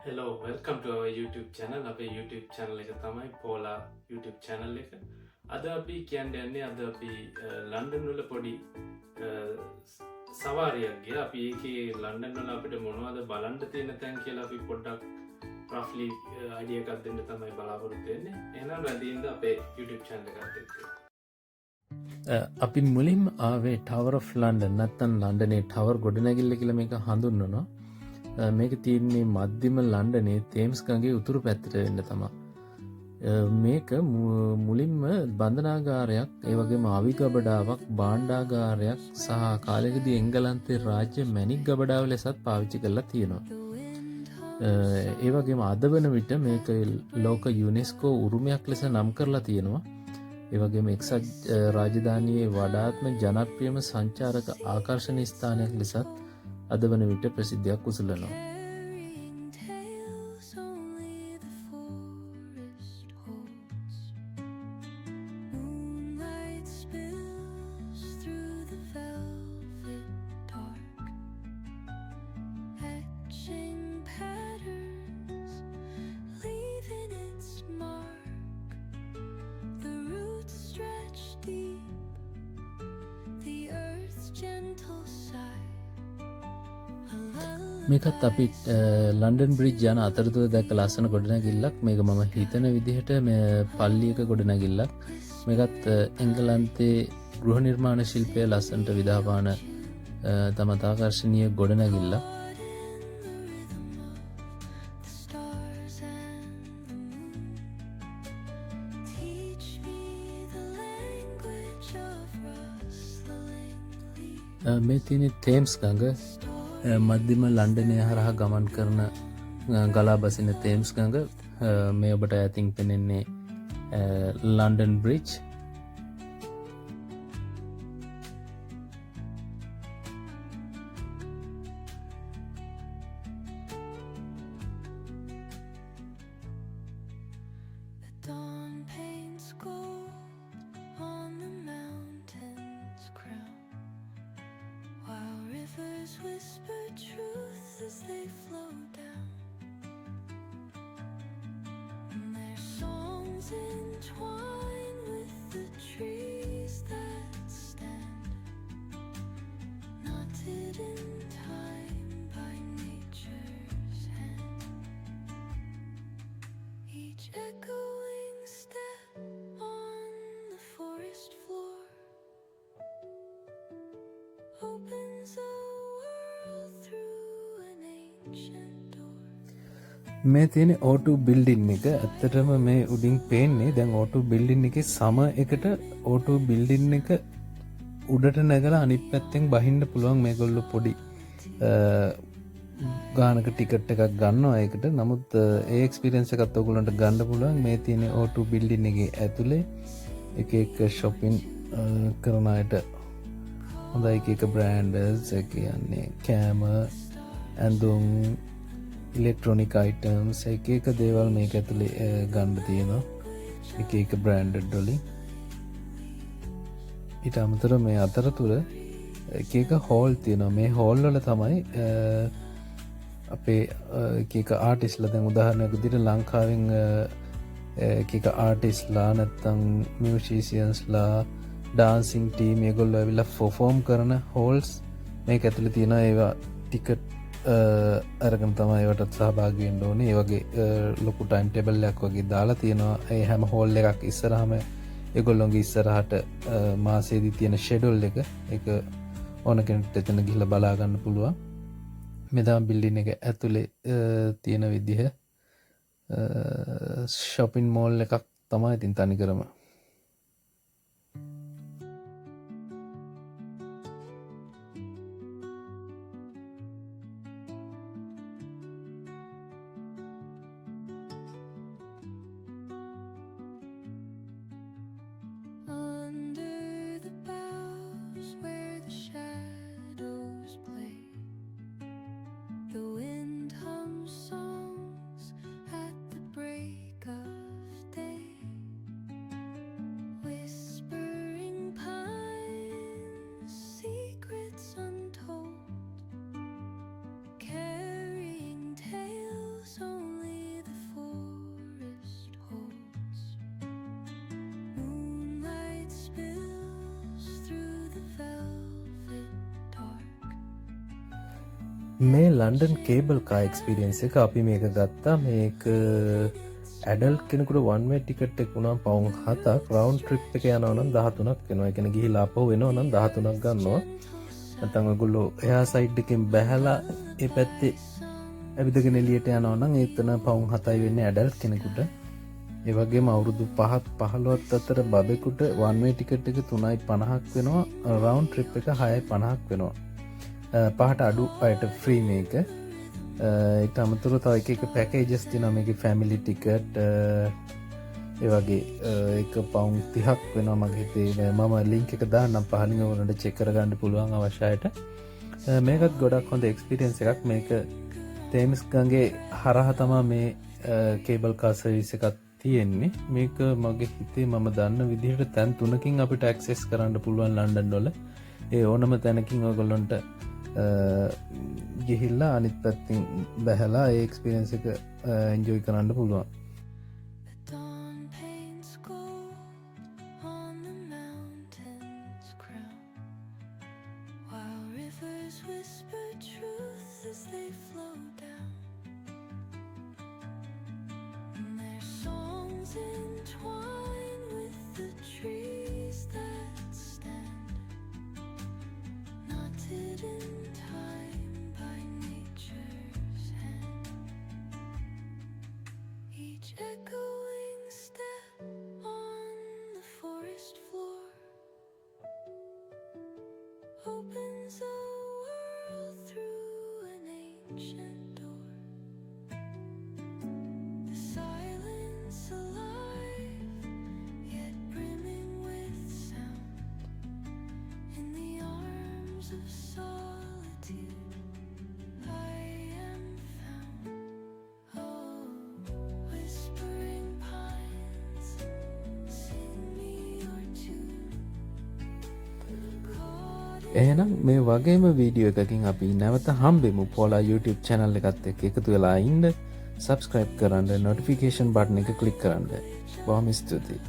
Hello, welcome to our YouTube channel. අපේ YouTube channel එක තමයි Pola YouTube channel එක. අද අපි කියන්නේ අද අපි ලන්ඩන් වල පොඩි සවාරියක් ගියා. අපි ඒකේ ලන්ඩන් වල අපිට මොනවද බලන්න තියෙන තැන් කියලා අපි පොඩ්ඩක් roughly idea එකක් දෙන්න තමයි බලාපොරොත්තු වෙන්නේ. එහෙනම් රැඳින්න අපේ YouTube channel එකත් එක්ක. අපි මුලින්ම ආවේ ටවර් ඔෆ් ලන්ඩන් නැත්තම් ලන්ඩනේ ටවර් ගොඩනැගිල්ල කියලා මේක හඳුන්වනවා. මේක තියෙන්නේ මධ්‍යම ලන්ඩනේ තේම්ස් ගඟේ උතුරු පැත්තට වෙන්න තමා. මේක මුලින්ම බන්ධනාගාරයක් ඒ වගේම අවි ගබඩාවක් භාණ්ඩාගාරයක් සහ කාලෙකදී එංගලන්තේ රාජ්‍ය මැණික් ගබඩාව ලෙසත් පාවිච්චි කරලා තියෙනවා. ඒ වගේම අද වන විට මේක ලෝක යුනෙස්කෝ උරුමයක් ලෙස නම් කරලා තියෙනවා. ඒ වගේම එක්සත් රාජධානියේ වඩාත්ම ජනප්‍රියම සංචාරක ආකර්ෂණ ස්ථානයක් ලෙසත් අද වන විට ප්‍රසිද්ධියක් උසුලනවා. මේකත් අපි ලන්ඩන් බ්‍රිජ් යන අතරතුර දැක්ක ලස්සන ගොඩනැගිල්ලක්. මේක මම හිතන විදිහට පල්ලියක ගොඩනැගිල්ලක්. මේකත් එංගලන්තේ ගෘහ නිර්මාණ ශිල්පය ලස්සනට විදාපාන තමත් ආකර්ශනීය ගොඩනැගිල්ලක්. මේ තියෙන තේම්ස් ගඟ මධ්‍යම ලන්ඩනය හරහා ගමන් කරන ගලා බසින තේම්ස් ගඟ. මේ ඔබට ඇතින් පෙනෙන්නේ London bridge. Whisper truth as they flow down, and their songs entwine with the trees that stand, knotted in time by nature's hand. Each echoing step on the forest floor opens a මේ තියෙන ඕටු building එක. ඇත්තටම මේ උඩින් පේන්නේ දැන් ඕටු building එක සම එකට ඕටු බිල්ඩින් එක උඩට නැගලා අනිත් පැත්තෙන් බහින්න පුළුවන් මේගොල්ලෝ පොඩි ගානක ටිකට් එකක් ගන්නවා ඒකට. නමුත් ඒ එක්ස්පීරියන්ස් එකත් ඔයගොල්ලන්ට ගන්න පුළුවන්. මේ තියෙන ඕටු බිල්ඩින් එකේ ඇතුලේ එක එක shopping කරන අයට හොඳයි එක එක බ්‍රෑන්ඩ්ස් ඒ කියන්නේ කෑම ඇඳුම් ඉලෙක්ට්‍රොනික අයිටම්ස් එක එක දේවල් මේක ඇතුලේ ගන්න තියෙනවා එක එක බ්‍රෑන්ඩඩ් වලින්. ඊට අමතරව මේ අතරතුර එක එක හෝල් තියෙනවා. මේ හෝල් වල තමයි අපේ එක එක ආටිස්ලා දැන් උදාහරණයක් විදිහට ලංකාවෙන් එක එක ආටිස්ලා නැත්තම් මියුසිෂියන්ස්ලා ඩාන්සින් ටීම් ඒගොල්ලෝ ඇවිල්ලා පර්ෆෝම් කරන හෝල්ස් මේක ඇතුලේ තියෙනවා. ඒවා ටිකට් අරගෙන තමයි ඒවටත් සහභාගී වෙන්න ඕනේ. ඒ වගේ ලොකු ටයිම් ටේබල් එකක් වගේ දාලා තියෙනවා. ඒ හැම හෝල් එකක් ඉස්සරහම ඒගොල්ලෝගේ ඉස්සරහට මාසෙදී තියෙන ෂෙඩියුල් එක ඒක ඕන කෙනෙක්ට එතන ගිහිල්ලා බලා ගන්න පුළුවන්. මේ තමයි බිල්ඩින් එක ඇතුලේ තියෙන විදිහ. shopping mall එකක් තමයි ඉතින් තනිකරම. මේ ලන්ඩන් කේබල් කා එක්ස්පිරියන්ස එක අපි මේක ගත්තා මේක ඇඩල් කෙනෙකුට වන්වේ ටිකට් එක වුණා පවුන් 7ක් රවුන්ඩ් ට්‍රිප් එක යනවා නම් 13ක් වෙනවා. ඒ කියන්නේ ගිහිලා ආපහු වෙනවා නම් 13ක් ගන්නවා. නැත්නම් ඔයගොල්ලෝ එහා සයිඩ් එකෙන් බැහැලා ඒ පැත්තේ ඇවිදගෙන එළියට යනවා නම් ඒතන පවුන් 7යි වෙන්නේ ඇඩල්ට් කෙනෙකුට. ඒ වගේම අවුරුදු 5ත් 15ත් අතර බබෙකුට වන්වේ ටිකට් එක 3.50ක් වෙනවා. රවුන්ඩ් ට්‍රිප් එක 6.50ක් වෙනවා. පහට අඩු අයට ෆ්‍රී මේක. ඒට අමතුර තව එක පැකේජස් තියනවා මේක ෆැමිලි ටිකට් ඒ වගේ එක පවුන් 30ක් වෙනවා මගේ හිතේ. මම ලින්ක් එක දාන්නම් පහලින් ඔයාලට චෙක් කරගන්න පුළුවන් අවශ්‍යයට. මේකත් ගොඩක් හොඳ එක්ස්පීරියන්ස් එකක්. මේක තේම්ස් ගඟේ හරහා තමයි මේ කේබල් කාර් සර්විස් එකක් තියෙන්නේ. මේක මගේ හිතේ මම දන්න විදිහට තැන් 3කින් අපිට ඇක්සස් කරන්න පුළුවන් ලන්ඩන් වල. ඒ ඕනම තැනකින් ඔයගොල්ලන්ට ගිහිල්ලා අනිත් පැත්තින් බැහැලා ඒ එක්ස්පීරියන්ස් එක එන්ජොයි කරන්න පුළුවන්. The dawn paints gold on the mountain's crown, while rivers whisper truth as they flow down. And their songs entwine with the trees that stand, knotted in time by nature's hand. Each echoing step on the forest floor opens a world through an ancient door. The silence alive, yet brimming with sound. In the arms of solitude, I am found. Oh, whispering pines, sing me your tune. Caught එහෙනම් මේ වගේම video එකකින් අපි නැවත හම්බෙමු. පොලා YouTube channel එකත් එක්ක එකතු වෙලා ඉන්න. subscribe කරන්න, notification button එක click කරන්න. බොහොම ස්තුතියි.